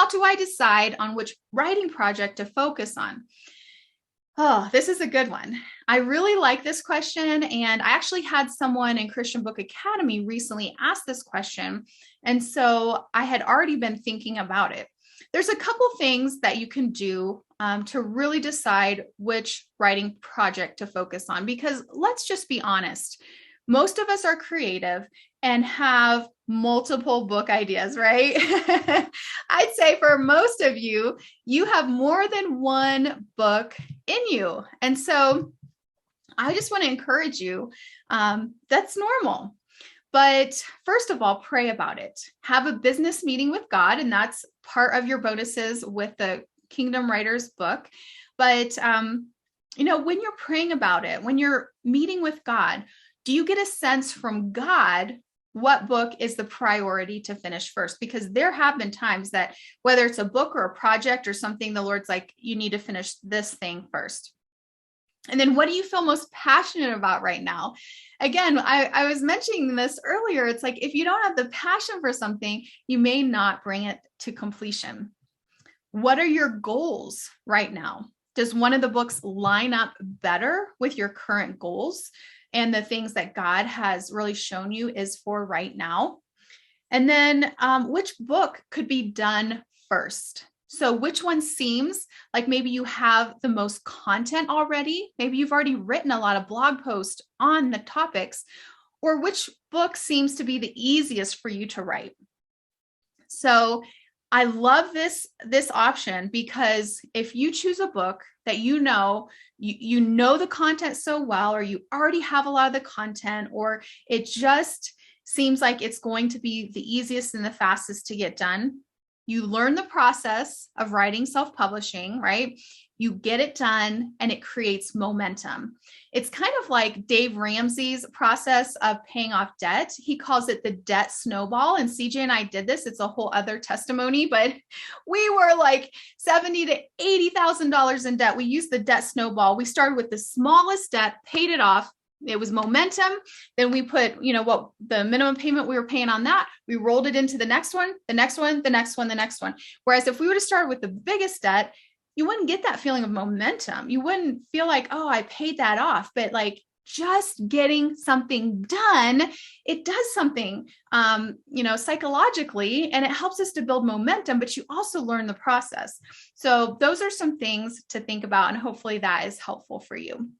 how do I decide on which writing project to focus on? Oh, this is a good one. I really like this question. And I actually had someone in Christian Book Academy recently ask this question. And so I had already been thinking about it. There's a couple things that you can do to really decide which writing project to focus on, because let's just be honest. Most of us are creative and have multiple book ideas, right? I'd say for most of you, you have more than one book in you. And so I just want to encourage you, that's normal. But first of all, pray about it. Have a business meeting with God, and that's part of your bonuses with the Kingdom Writers book. But, when you're praying about it, when you're meeting with God, do you get a sense from God what book is the priority to finish first? Because there have been times that whether it's a book or a project or something, the Lord's like, you need to finish this thing first. And then what do you feel most passionate about right now? Again, I was mentioning this earlier. It's like, if you don't have the passion for something, you may not bring it to completion. What are your goals right now? Does one of the books line up better with your current goals and the things that God has really shown you is for right now? And then which book could be done first? So which one seems like maybe you have the most content already? Maybe you've already written a lot of blog posts on the topics, or which book seems to be the easiest for you to write? So I love this option, because if you choose a book that you know the content so well, or you already have a lot of the content, or it just seems like it's going to be the easiest and the fastest to get done, you learn the process of writing self-publishing, right? You get it done and it creates momentum. It's kind of like Dave Ramsey's process of paying off debt. He calls it the debt snowball. And CJ and I did this. It's a whole other testimony, but we were like $70,000 to $80,000 in debt. We used the debt snowball. We started with the smallest debt, paid it off. It was momentum. Then we put, what the minimum payment we were paying on that, we rolled it into the next one, the next one, the next one, the next one. Whereas if we would have started with the biggest debt, you wouldn't get that feeling of momentum. You wouldn't feel like, oh, I paid that off. But like just getting something done, it does something, psychologically, and it helps us to build momentum, but you also learn the process. So those are some things to think about, and hopefully that is helpful for you.